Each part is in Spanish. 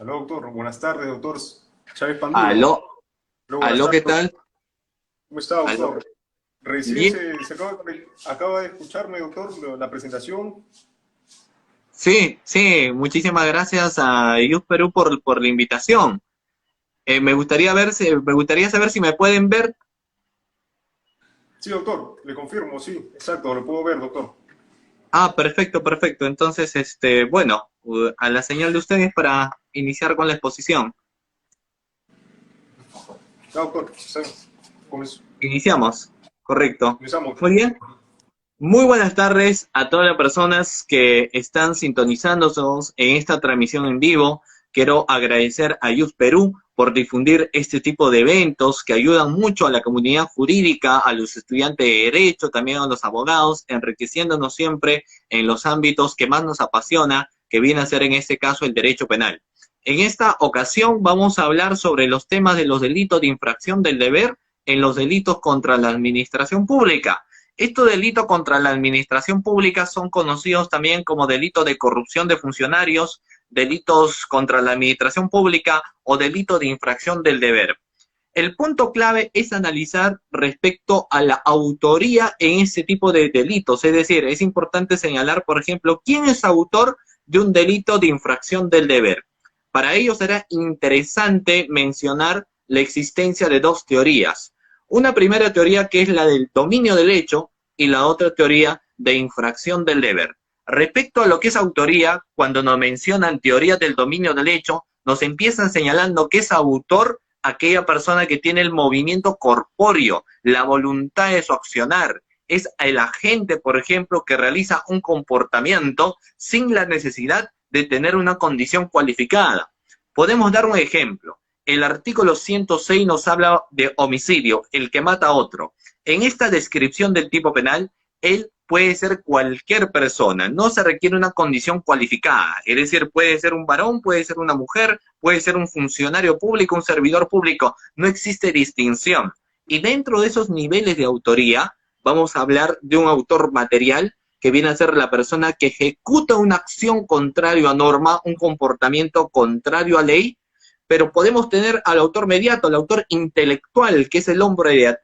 Aló, doctor. Buenas tardes, doctor Chávez Panduro. Aló, Aló, buenas aló, ¿qué tardes, tal? ¿cómo está, Aló. doctor? Recién Bien, acaba de escucharme, doctor, la presentación. sí, sí, muchísimas gracias a Youth Perú por la invitación. Me gustaría saber si me pueden ver. Sí, doctor, le confirmo, sí, exacto, lo puedo ver, doctor. Ah, perfecto, perfecto. Entonces, bueno, a la señal de ustedes para iniciar con la exposición. Ya, doctor, sí, Iniciamos, correcto. comenzamos. Muy bien. Muy buenas tardes a todas las personas que están sintonizándonos en esta transmisión en vivo. Quiero agradecer a Youth Perú por difundir este tipo de eventos que ayudan mucho a la comunidad jurídica, a los estudiantes de derecho, también a los abogados, enriqueciéndonos siempre en los ámbitos que más nos apasiona, que viene a ser en este caso el derecho penal. En esta ocasión vamos a hablar sobre los temas de los delitos de infracción del deber en los delitos contra la administración pública. Estos delitos contra la administración pública son conocidos también como delitos de corrupción de funcionarios, delitos contra la administración pública o delito de infracción del deber. El punto clave es analizar respecto a la autoría en ese tipo de delitos, es decir, es importante señalar, por ejemplo, quién es autor de un delito de infracción del deber. Para ello será interesante mencionar la existencia de dos teorías. Una primera teoría que es la del dominio del hecho y la otra teoría de infracción del deber. Respecto a lo que es autoría, cuando nos mencionan teoría del dominio del hecho, nos empiezan señalando que es autor aquella persona que tiene el movimiento corpóreo, la voluntad de su accionar. Es el agente, por ejemplo, que realiza un comportamiento sin la necesidad de tener una condición cualificada. Podemos dar un ejemplo. El artículo 106 nos habla de homicidio, el que mata a otro. En esta descripción del tipo penal, él puede ser cualquier persona, no se requiere una condición cualificada, es decir, puede ser un varón, puede ser una mujer, puede ser un funcionario público, un servidor público, no existe distinción. Y dentro de esos niveles de autoría, vamos a hablar de un autor material que viene a ser la persona que ejecuta una acción contrario a norma, un comportamiento contrario a ley, pero podemos tener al autor mediato, al autor intelectual, que es el hombre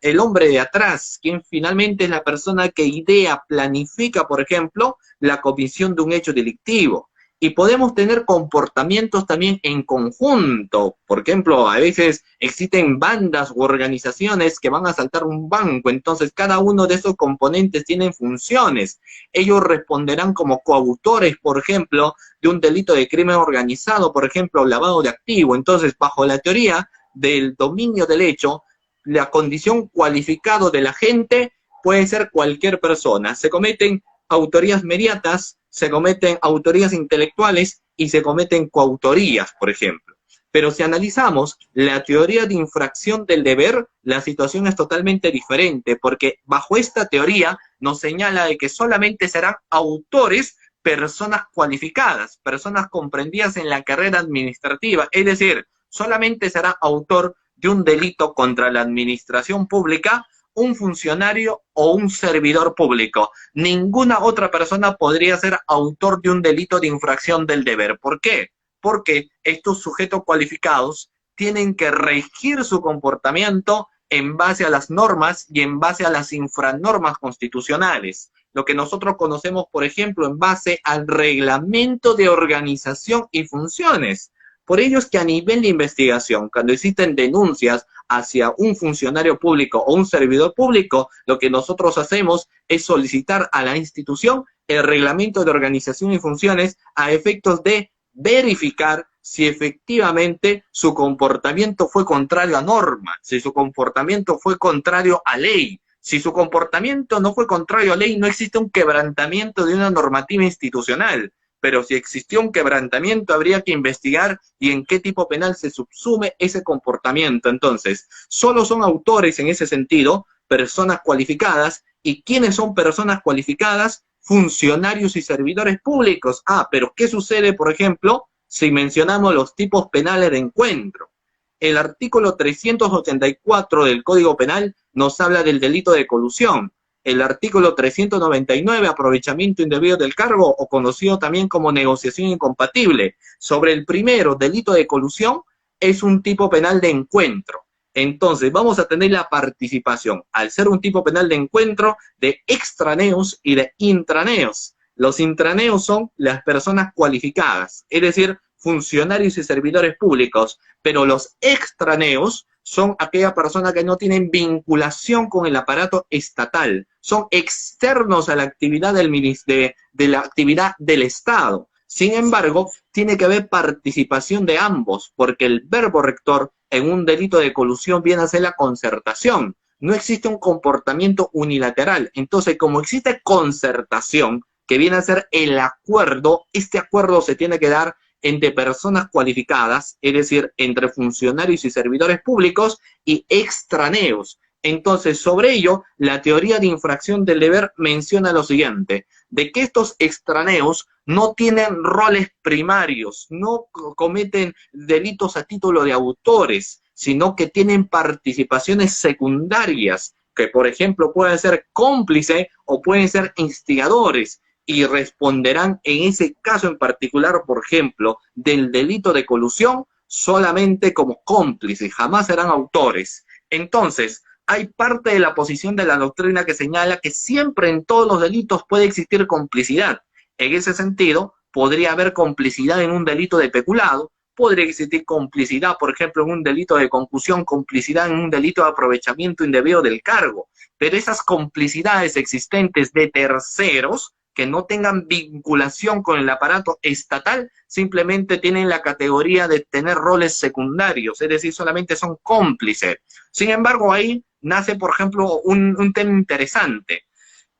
de atrás, quien finalmente es la persona que idea, planifica, por ejemplo, la comisión de un hecho delictivo. Y podemos tener comportamientos también en conjunto. Por ejemplo, a veces existen bandas u organizaciones que van a asaltar un banco, entonces cada uno de esos componentes tienen funciones. Ellos responderán como coautores, por ejemplo, de un delito de crimen organizado, por ejemplo, lavado de activo. Entonces, bajo la teoría del dominio del hecho, la condición cualificado del agente puede ser cualquier persona. Se cometen autorías mediatas, se cometen autorías intelectuales y se cometen coautorías, por ejemplo. Pero si analizamos la teoría de infracción del deber, la situación es totalmente diferente, porque bajo esta teoría nos señala de que solamente serán autores personas cualificadas, personas comprendidas en la carrera administrativa, es decir, solamente será autor de un delito contra la administración pública un funcionario o un servidor público. Ninguna otra persona podría ser autor de un delito de infracción del deber. ¿Por qué? Porque estos sujetos cualificados tienen que regir su comportamiento en base a las normas y en base a las infranormas constitucionales. Lo que nosotros conocemos, por ejemplo, en base al reglamento de organización y funciones. Por ello es que a nivel de investigación, cuando existen denuncias hacia un funcionario público o un servidor público, lo que nosotros hacemos es solicitar a la institución el reglamento de organización y funciones a efectos de verificar si efectivamente su comportamiento fue contrario a norma, si su comportamiento fue contrario a ley. Si su comportamiento no fue contrario a ley, no existe un quebrantamiento de una normativa institucional. Pero si existió un quebrantamiento, habría que investigar y en qué tipo penal se subsume ese comportamiento. Entonces, solo son autores en ese sentido, personas cualificadas. ¿Y quiénes son personas cualificadas? Funcionarios y servidores públicos. Ah, pero ¿qué sucede, por ejemplo, si mencionamos los tipos penales de encuentro? El artículo 384 del Código Penal nos habla del delito de colusión. el artículo 399, aprovechamiento indebido del cargo, o conocido también como negociación incompatible. Sobre el primero, delito de colusión, es un tipo penal de encuentro. Entonces, vamos a tener la participación, al ser un tipo penal de encuentro, de extraneos y de intraneos. Los intraneos son las personas cualificadas, es decir, funcionarios y servidores públicos, pero los extraneos son aquellas personas que no tienen vinculación con el aparato estatal, son externos a la actividad de la actividad del Estado. Sin embargo, tiene que haber participación de ambos, porque el verbo rector en un delito de colusión viene a ser la concertación. No existe un comportamiento unilateral. Entonces, como existe concertación, que viene a ser el acuerdo, este acuerdo se tiene que dar entre personas cualificadas, es decir, entre funcionarios y servidores públicos y extraneos. Entonces, sobre ello, la teoría de infracción del deber menciona lo siguiente, de que estos extraneos no tienen roles primarios, no cometen delitos a título de autores, sino que tienen participaciones secundarias, que por ejemplo pueden ser cómplices o pueden ser instigadores, y responderán en ese caso en particular, por ejemplo, del delito de colusión, solamente como cómplices, jamás serán autores. Entonces, hay parte de la posición de la doctrina que señala que siempre en todos los delitos puede existir complicidad. En ese sentido, podría haber complicidad en un delito de peculado, podría existir complicidad, por ejemplo, en un delito de concusión, complicidad en un delito de aprovechamiento indebido del cargo, pero esas complicidades existentes de terceros que no tengan vinculación con el aparato estatal, simplemente tienen la categoría de tener roles secundarios, es decir, solamente son cómplices. Sin embargo, ahí nace, por ejemplo, un tema interesante.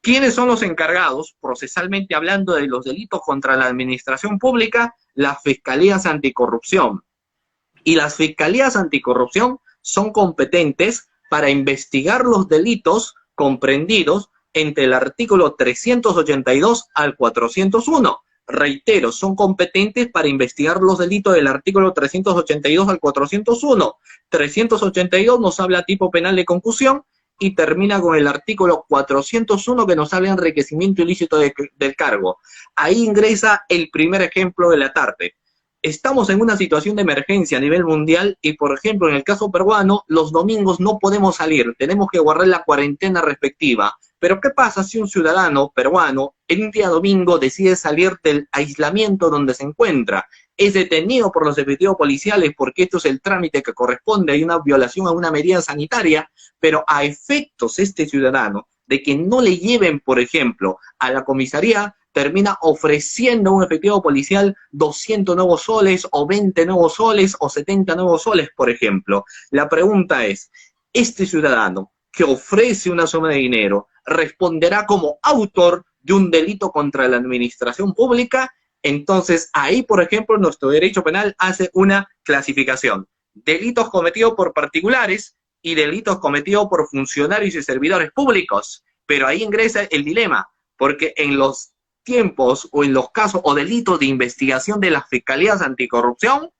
¿Quiénes son los encargados, procesalmente hablando, de los delitos contra la administración pública? Las fiscalías anticorrupción. Y las fiscalías anticorrupción son competentes para investigar los delitos comprendidos entre el artículo 382 al 401. Reitero, son competentes para investigar los delitos del artículo 382 al 401. 382 nos habla tipo penal de concusión y termina con el artículo 401 que nos habla de enriquecimiento ilícito del cargo. Ahí ingresa el primer ejemplo de la tarde. Estamos en una situación de emergencia a nivel mundial y, por ejemplo, en el caso peruano, los domingos no podemos salir, tenemos que guardar la cuarentena respectiva. Pero ¿qué pasa si un ciudadano peruano en un día domingo decide salir del aislamiento donde se encuentra? Es detenido por los efectivos policiales porque esto es el trámite que corresponde, hay una violación a una medida sanitaria, pero a efectos este ciudadano de que no le lleven, por ejemplo, a la comisaría, termina ofreciendo a un efectivo policial 200 nuevos soles o 20 nuevos soles o 70 nuevos soles, por ejemplo. La pregunta es, ¿este ciudadano que ofrece una suma de dinero responderá como autor de un delito contra la administración pública? Entonces, ahí, por ejemplo, nuestro derecho penal hace una clasificación. Delitos cometidos por particulares y delitos cometidos por funcionarios y servidores públicos. Pero ahí ingresa el dilema, porque en los tiempos o en los casos o delitos de investigación de las fiscalías anticorrupción,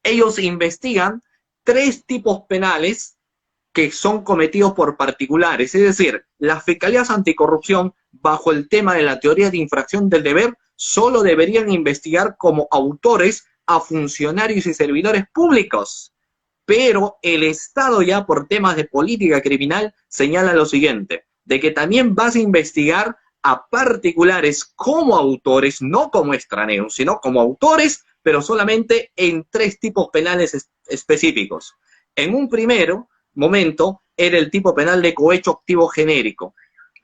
ellos investigan 3 tipos penales que son cometidos por particulares. Es decir, las fiscalías anticorrupción, bajo el tema de la teoría de infracción del deber, solo deberían investigar como autores a funcionarios y servidores públicos. Pero el Estado, ya por temas de política criminal, señala lo siguiente, de que también vas a investigar a particulares como autores, no como extraneos, sino como autores, pero solamente en 3 tipos penales específicos. En un primero momento era el tipo penal de cohecho activo genérico.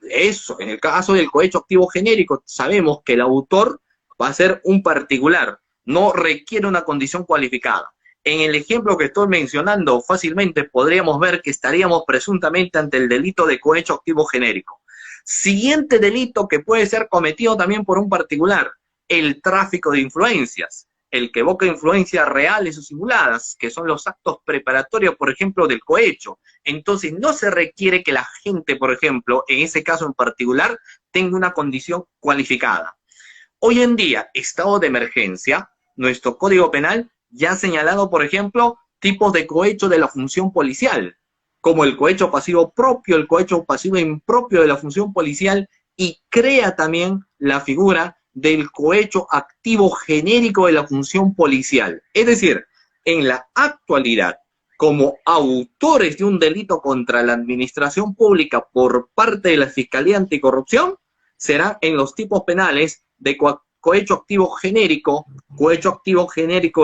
Eso, en el caso del cohecho activo genérico, sabemos que el autor va a ser un particular, no requiere una condición cualificada. En el ejemplo que estoy mencionando, fácilmente podríamos ver que estaríamos presuntamente ante el delito de cohecho activo genérico. Siguiente delito que puede ser cometido también por un particular, el tráfico de influencias, el que evoca influencias reales o simuladas, que son los actos preparatorios, por ejemplo, del cohecho. Entonces, no se requiere que la gente, por ejemplo, en ese caso en particular, tenga una condición cualificada. Hoy en día, estado de emergencia, nuestro Código Penal ya ha señalado, por ejemplo, tipos de cohecho de la función policial. como el cohecho pasivo propio, el cohecho pasivo impropio de la función policial, y crea también la figura del cohecho activo genérico de la función policial. Es decir, en la actualidad, como autores de un delito contra la administración pública por parte de la Fiscalía Anticorrupción, serán en los tipos penales de cohecho activo genérico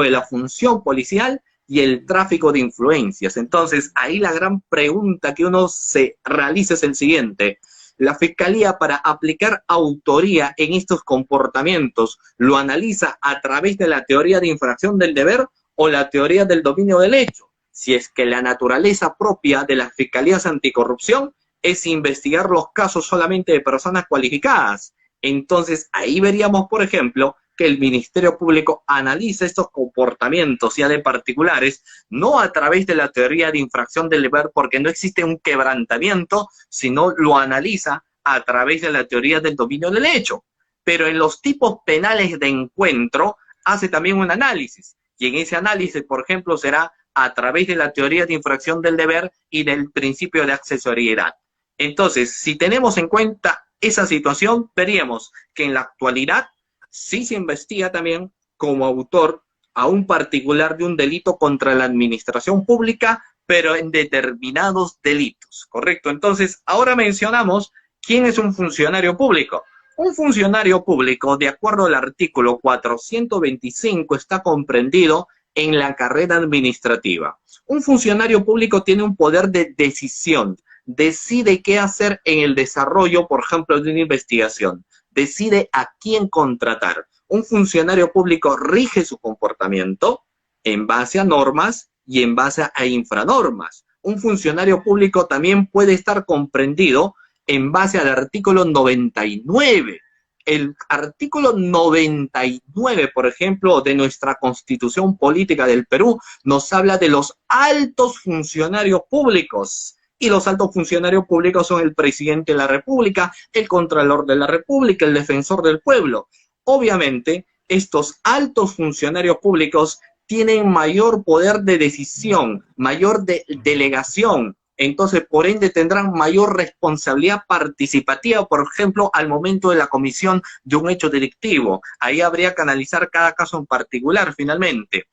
de la función policial y el tráfico de influencias. Entonces, ahí la gran pregunta que uno se realiza es el siguiente: la Fiscalía, para aplicar autoría en estos comportamientos, ¿lo analiza a través de la teoría de infracción del deber o la teoría del dominio del hecho? Si es que la naturaleza propia de las fiscalías anticorrupción es investigar los casos solamente de personas cualificadas, entonces ahí veríamos, por ejemplo, que el Ministerio Público analiza estos comportamientos ya de particulares, no a través de la teoría de infracción del deber, porque no existe un quebrantamiento, sino lo analiza a través de la teoría del dominio del hecho. Pero en los tipos penales de encuentro hace también un análisis, y en ese análisis, por ejemplo, será a través de la teoría de infracción del deber y del principio de accesoriedad. Entonces, si tenemos en cuenta esa situación, veríamos que en la actualidad sí se investiga también como autor a un particular de un delito contra la administración pública, pero en determinados delitos, ¿correcto? Entonces, ahora mencionamos quién es un funcionario público. Un funcionario público, de acuerdo al artículo 425, está comprendido en la carrera administrativa. Un funcionario público tiene un poder de decisión, decide qué hacer en el desarrollo, por ejemplo, de una investigación, decide a quién contratar. Un funcionario público rige su comportamiento en base a normas y en base a infranormas. Un funcionario público también puede estar comprendido en base al artículo 99. El artículo 99, por ejemplo, de nuestra Constitución Política del Perú, nos habla de los altos funcionarios públicos. Y los altos funcionarios públicos son el presidente de la República, el contralor de la República, el defensor del pueblo. Obviamente, estos altos funcionarios públicos tienen mayor poder de decisión, mayor delegación. Entonces, por ende, tendrán mayor responsabilidad participativa, por ejemplo, al momento de la comisión de un hecho delictivo. Ahí habría que analizar cada caso en particular, finalmente.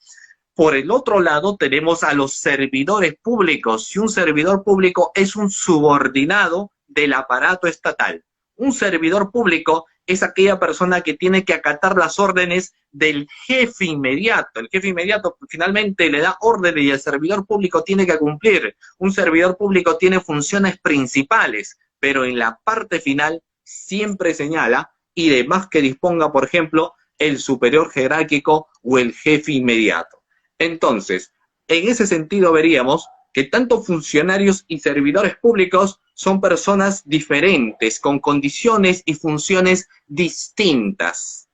Por el otro lado, tenemos a los servidores públicos. Si un servidor público es un subordinado del aparato estatal. Un servidor público es aquella persona que tiene que acatar las órdenes del jefe inmediato. El jefe inmediato finalmente le da órdenes y el servidor público tiene que cumplir. Un servidor público tiene funciones principales, pero en la parte final siempre señala y demás que disponga, por ejemplo, el superior jerárquico o el jefe inmediato. Entonces, en ese sentido veríamos que tanto funcionarios y servidores públicos son personas diferentes, con condiciones y funciones distintas.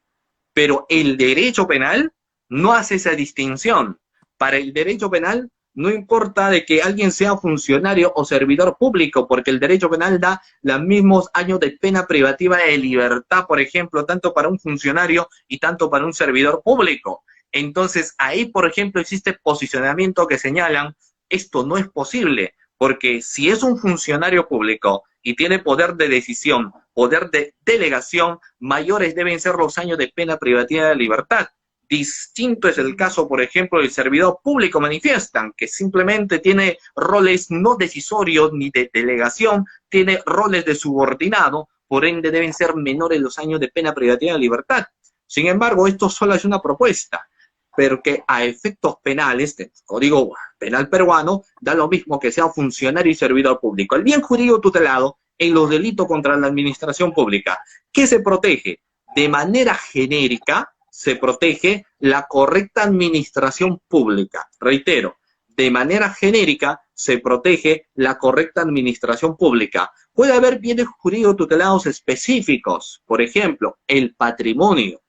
Pero el derecho penal no hace esa distinción. Para el derecho penal no importa de que alguien sea funcionario o servidor público, porque el derecho penal da los mismos años de pena privativa de libertad, por ejemplo, tanto para un funcionario y tanto para un servidor público. Entonces, ahí, por ejemplo, existe posicionamiento que señalan, esto no es posible, porque si es un funcionario público y tiene poder de decisión, poder de delegación, mayores deben ser los años de pena privativa de libertad. Distinto es el caso, por ejemplo, del servidor público, manifiestan que simplemente tiene roles no decisorios ni de delegación, tiene roles de subordinado, por ende deben ser menores los años de pena privativa de libertad. Sin embargo, esto solo es una propuesta, pero que a efectos penales, el Código Penal peruano, da lo mismo que sea funcionario y servidor público. El bien jurídico tutelado en los delitos contra la administración pública. ¿Qué se protege? De manera genérica, se protege la correcta administración pública. Reitero, de manera genérica se protege la correcta administración pública. Puede haber bienes jurídicos tutelados específicos, por ejemplo, el patrimonio.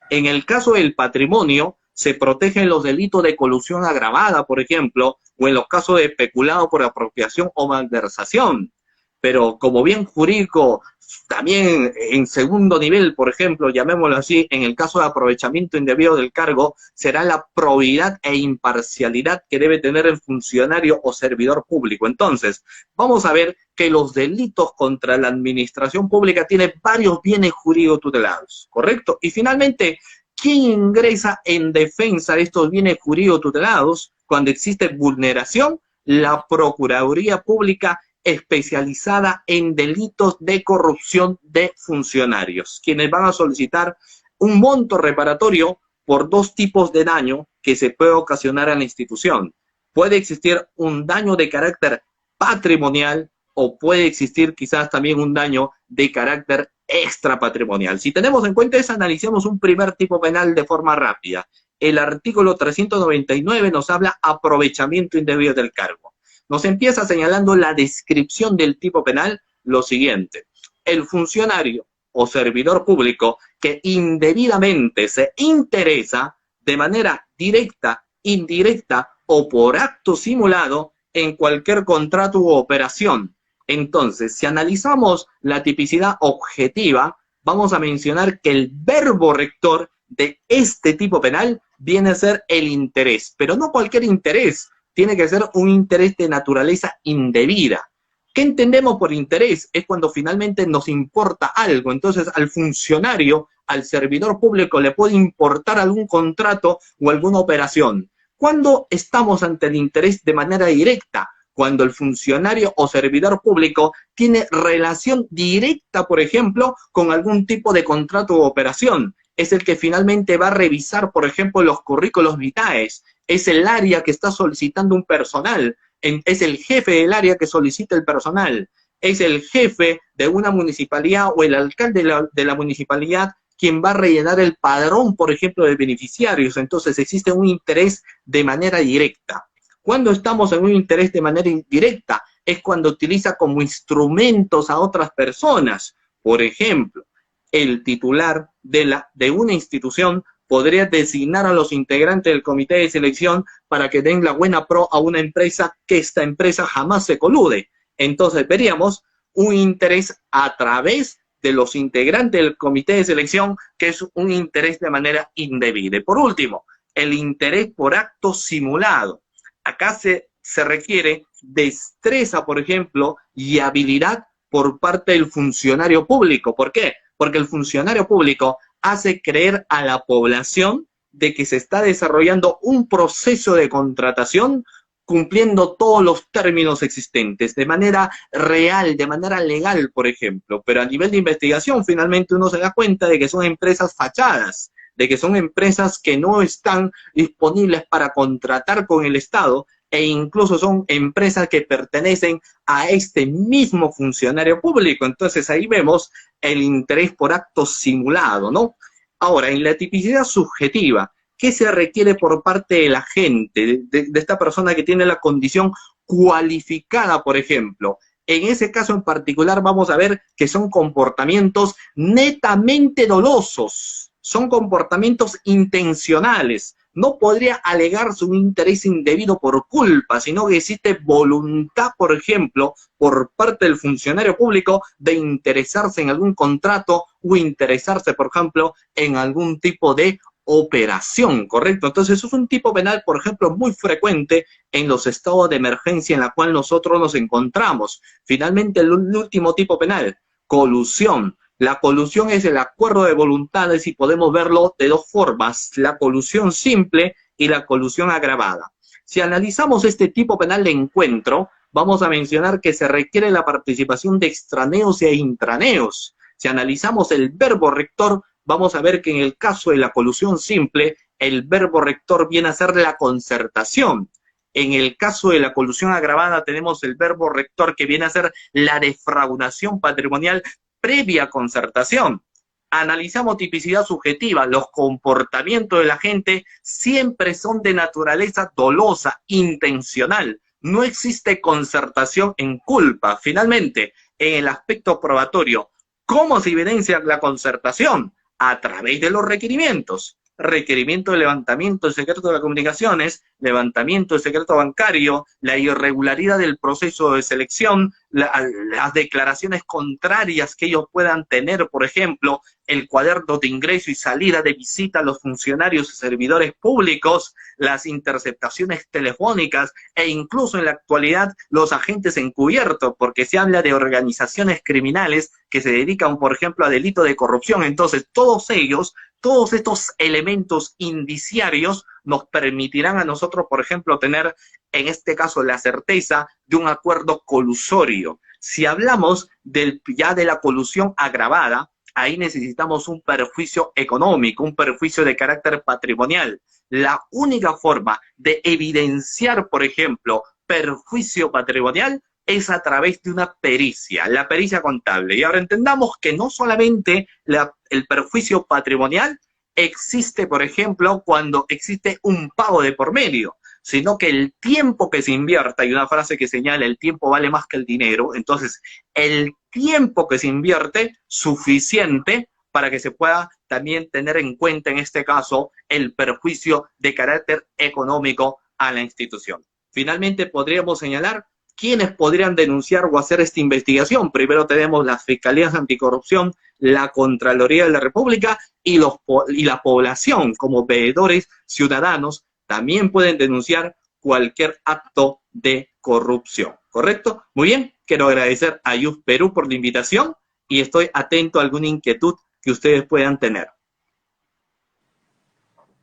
En el caso del patrimonio, se protegen los delitos de colusión agravada, por ejemplo, o en los casos de peculado por apropiación o malversación. Pero como bien jurídico También en segundo nivel, por ejemplo, llamémoslo así, en el caso de aprovechamiento indebido del cargo, será la probidad e imparcialidad que debe tener el funcionario o servidor público. Entonces, vamos a ver que los delitos contra la administración pública tienen varios bienes jurídicos tutelados, ¿correcto? Y finalmente, ¿quién ingresa en defensa de estos bienes jurídicos tutelados cuando existe vulneración? La Procuraduría Pública especializada en delitos de corrupción de funcionarios, quienes van a solicitar un monto reparatorio por dos tipos de daño que se puede ocasionar a la institución. Puede existir un daño de carácter patrimonial o puede existir quizás también un daño de carácter extrapatrimonial. Si tenemos en cuenta eso, analicemos un primer tipo penal de forma rápida. El artículo 399 nos habla aprovechamiento indebido del cargo. Nos empieza señalando la descripción del tipo penal lo siguiente: el funcionario o servidor público que indebidamente se interesa de manera directa, indirecta o por acto simulado en cualquier contrato u operación. Entonces, si analizamos la tipicidad objetiva, vamos a mencionar que el verbo rector de este tipo penal viene a ser el interés, pero no cualquier interés. Tiene que ser un interés de naturaleza indebida. ¿Qué entendemos por interés? Es cuando finalmente nos importa algo. Entonces, al funcionario, al servidor público, le puede importar algún contrato o alguna operación. ¿Cuándo estamos ante el interés de manera directa? Cuando el funcionario o servidor público tiene relación directa, por ejemplo, con algún tipo de contrato o operación. Es el que finalmente va a revisar, por ejemplo, los currículos vitae. Es el área que está solicitando un personal, es el jefe del área que solicita el personal, es el jefe de una municipalidad o el alcalde de la municipalidad quien va a rellenar el padrón, por ejemplo, de beneficiarios. Entonces existe un interés de manera directa. Cuando estamos en un interés de manera indirecta, es cuando utiliza como instrumentos a otras personas. Por ejemplo, el titular de una institución podría designar a los integrantes del comité de selección para que den la buena pro a una empresa que esta empresa jamás se colude. Entonces veríamos un interés a través de los integrantes del comité de selección, que es un interés de manera indebida. Y por último, el interés por acto simulado. Acá se requiere destreza, por ejemplo, y habilidad por parte del funcionario público. ¿Por qué? Porque el funcionario público hace creer a la población de que se está desarrollando un proceso de contratación cumpliendo todos los términos existentes, de manera real, de manera legal, por ejemplo. Pero a nivel de investigación, finalmente uno se da cuenta de que son empresas fachadas, de que son empresas que no están disponibles para contratar con el Estado, e incluso son empresas que pertenecen a este mismo funcionario público. Entonces ahí vemos el interés por acto simulado, ¿no? Ahora, en la tipicidad subjetiva, ¿qué se requiere por parte del agente, de esta persona que tiene la condición cualificada, por ejemplo? En ese caso en particular vamos a ver que son comportamientos netamente dolosos, son comportamientos intencionales. No podría alegarse un interés indebido por culpa, sino que existe voluntad, por ejemplo, por parte del funcionario público de interesarse en algún contrato o interesarse, por ejemplo, en algún tipo de operación, ¿correcto? Entonces, eso es un tipo penal, por ejemplo, muy frecuente en los estados de emergencia en la cual nosotros nos encontramos. Finalmente, el último tipo penal, colusión. La colusión es el acuerdo de voluntades y podemos verlo de dos formas, la colusión simple y la colusión agravada. Si analizamos este tipo penal de encuentro, vamos a mencionar que se requiere la participación de extraneos e intraneos. Si analizamos el verbo rector, vamos a ver que en el caso de la colusión simple, el verbo rector viene a ser la concertación. En el caso de la colusión agravada tenemos el verbo rector que viene a ser la defraudación patrimonial previa concertación. Analizamos tipicidad subjetiva. Los comportamientos de la gente siempre son de naturaleza dolosa, intencional. No existe concertación en culpa. Finalmente, en el aspecto probatorio, ¿cómo se evidencia la concertación? A través de los requerimientos. Requerimiento de levantamiento del secreto de las comunicaciones, levantamiento del secreto bancario, la irregularidad del proceso de selección, las declaraciones contrarias que ellos puedan tener, por ejemplo, el cuaderno de ingreso y salida de visita a los funcionarios y servidores públicos, las interceptaciones telefónicas e incluso en la actualidad los agentes encubiertos, porque se habla de organizaciones criminales que se dedican, por ejemplo, a delito de corrupción. Entonces, todos ellos, todos estos elementos indiciarios nos permitirán a nosotros, por ejemplo, tener, en este caso, la certeza de un acuerdo colusorio. Si hablamos ya de la colusión agravada, ahí necesitamos un perjuicio económico, un perjuicio de carácter patrimonial. La única forma de evidenciar, por ejemplo, perjuicio patrimonial es a través de una pericia, la pericia contable. Y ahora entendamos que no solamente el perjuicio patrimonial existe, por ejemplo, cuando existe un pago de por medio, sino que el tiempo que se invierta, hay una frase que señala el tiempo vale más que el dinero, entonces el tiempo que se invierte suficiente para que se pueda también tener en cuenta en este caso el perjuicio de carácter económico a la institución. Finalmente podríamos señalar quiénes podrían denunciar o hacer esta investigación. Primero tenemos las Fiscalías Anticorrupción, la Contraloría de la República y la población como veedores ciudadanos también pueden denunciar cualquier acto de corrupción. ¿Correcto? Muy bien, quiero agradecer a Youth Perú por la invitación y estoy atento a alguna inquietud que ustedes puedan tener.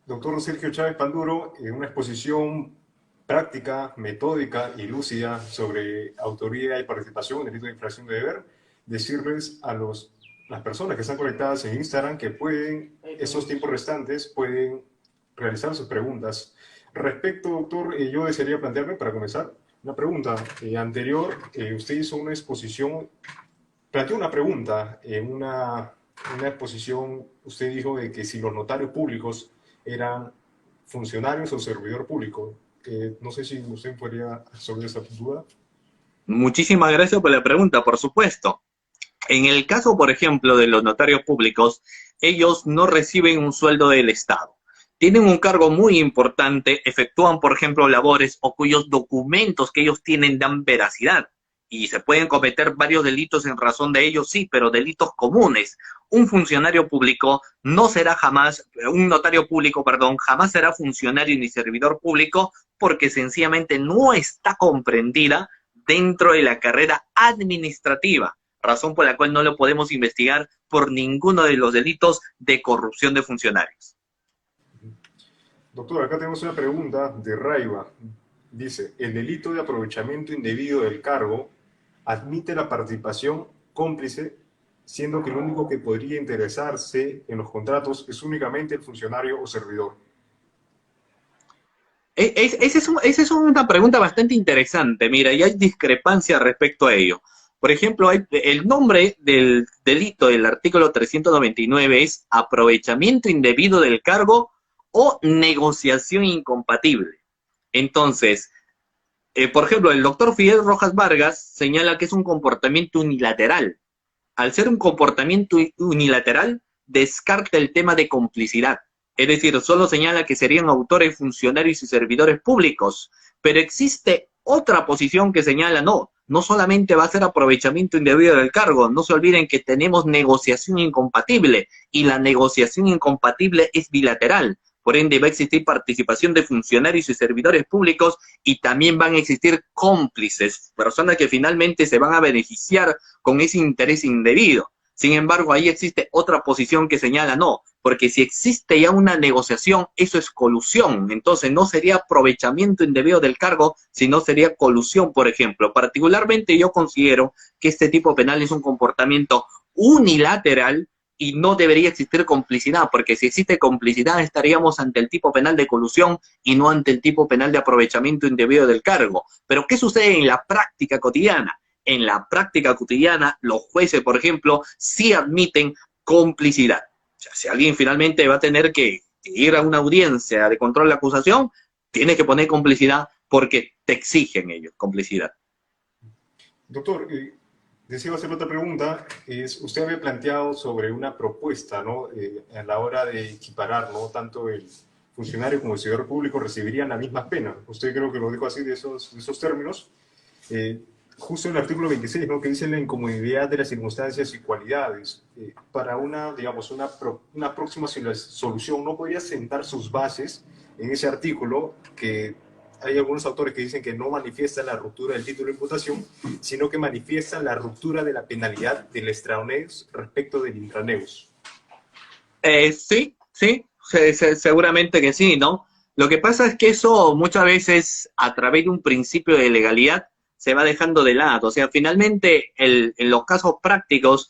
Doctor Sergio Chávez Panduro, en una exposición práctica, metódica y lúcida sobre autoría y participación en el delito de infracción de deber, decirles a las personas que están conectadas en Instagram que pueden, esos tiempos restantes, pueden realizar sus preguntas. Respecto, doctor, yo desearía plantearme, para comenzar, una pregunta. Anterior, usted hizo una exposición, planteó una pregunta en una exposición, usted dijo de que si los notarios públicos eran funcionarios o servidor público. No sé si usted podría resolver esa duda. Muchísimas gracias por la pregunta, por supuesto. En el caso, por ejemplo, de los notarios públicos, ellos no reciben un sueldo del Estado. Tienen un cargo muy importante, efectúan, por ejemplo, labores o cuyos documentos que ellos tienen dan veracidad. Y se pueden cometer varios delitos en razón de ellos, sí, pero delitos comunes. Un funcionario público no será jamás, un notario público, perdón, jamás será funcionario ni servidor público porque sencillamente no está comprendida dentro de la carrera administrativa, razón por la cual no lo podemos investigar por ninguno de los delitos de corrupción de funcionarios. Doctor, acá tenemos una pregunta de Raiva. Dice, el delito de aprovechamiento indebido del cargo admite la participación cómplice, siendo que el único que podría interesarse en los contratos es únicamente el funcionario o servidor. Esa es una pregunta bastante interesante, mira, y hay discrepancia respecto a ello. Por ejemplo, el nombre del delito del artículo 399 es aprovechamiento indebido del cargo o negociación incompatible. Entonces, por ejemplo, el doctor Fidel Rojas Vargas señala que es un comportamiento unilateral. Al ser un comportamiento unilateral, descarta el tema de complicidad. Es decir, solo señala que serían autores, funcionarios y servidores públicos. Pero existe otra posición que señala, no solamente va a ser aprovechamiento indebido del cargo, no se olviden que tenemos negociación incompatible y la negociación incompatible es bilateral. Por ende, va a existir participación de funcionarios y servidores públicos y también van a existir cómplices, personas que finalmente se van a beneficiar con ese interés indebido. Sin embargo, ahí existe otra posición que señala no, porque si existe ya una negociación, eso es colusión. Entonces, no sería aprovechamiento indebido del cargo, sino sería colusión, por ejemplo. Particularmente, yo considero que este tipo penal es un comportamiento unilateral y no debería existir complicidad, porque si existe complicidad estaríamos ante el tipo penal de colusión y no ante el tipo penal de aprovechamiento indebido del cargo. Pero ¿qué sucede en la práctica cotidiana? En la práctica cotidiana, los jueces, por ejemplo, sí admiten complicidad. O sea, si alguien finalmente va a tener que ir a una audiencia de control de acusación, tiene que poner complicidad porque te exigen ellos complicidad. Doctor, deseo hacer otra pregunta. Usted había planteado sobre una propuesta, ¿no? A la hora de equiparar, ¿no? Tanto el funcionario como el servidor público recibirían la misma pena. Usted creo que lo dijo así de esos términos. justo en el artículo 26, ¿no? Que dice la incomodidad de las circunstancias y cualidades. Para una, digamos, una próxima solución, ¿no podría sentar sus bases en ese artículo que hay algunos autores que dicen que no manifiesta la ruptura del título de imputación, sino que manifiesta la ruptura de la penalidad del extraneus respecto del intraneus? Sí, sí, seguramente que sí, ¿no? Lo que pasa es que eso muchas veces a través de un principio de legalidad se va dejando de lado. O sea, finalmente en los casos prácticos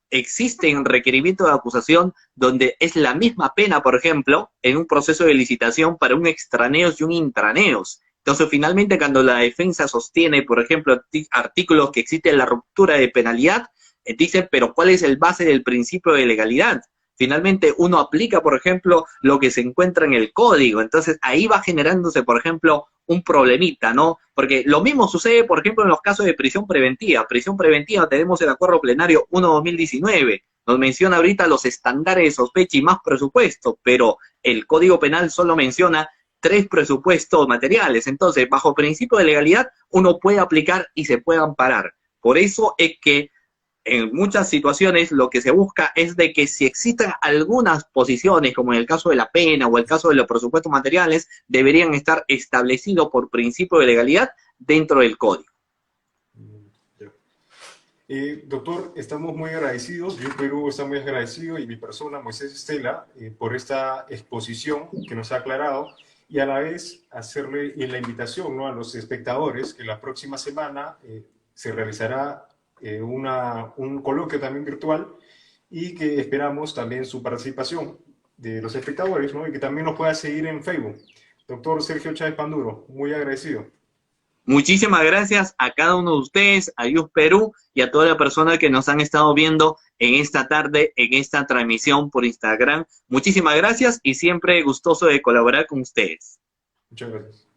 existen requerimientos de acusación donde es la misma pena, por ejemplo, en un proceso de licitación para un extraneos y un intraneos. Entonces, finalmente, cuando la defensa sostiene, por ejemplo, artículos que existe la ruptura de penalidad, dicen, pero ¿cuál es el base del principio de legalidad? Finalmente uno aplica, por ejemplo, lo que se encuentra en el código. Entonces ahí va generándose, por ejemplo, un problemita, ¿no? Porque lo mismo sucede, por ejemplo, en los casos de prisión preventiva. Prisión preventiva tenemos el acuerdo plenario 1/2019. Nos menciona ahorita los estándares de sospecha y más presupuesto, pero el Código Penal solo menciona 3 presupuestos materiales. Entonces, bajo principio de legalidad, uno puede aplicar y se puede amparar. Por eso es que en muchas situaciones lo que se busca es de que si existen algunas posiciones, como en el caso de la pena o el caso de los presupuestos materiales, deberían estar establecidos por principio de legalidad dentro del código. Doctor, estamos muy agradecidos, yo Perú está muy agradecido y mi persona, Moisés Estela, por esta exposición que nos ha aclarado y a la vez hacerle la invitación, ¿no?, a los espectadores que la próxima semana se realizará un coloquio también virtual y que esperamos también su participación de los espectadores, ¿no?, y que también nos pueda seguir en Facebook. Doctor Sergio Chávez Panduro, muy agradecido. Muchísimas gracias a cada uno de ustedes, a Youth Perú y a toda la persona que nos han estado viendo en esta tarde, en esta transmisión por Instagram. Muchísimas gracias y siempre gustoso de colaborar con ustedes. Muchas gracias.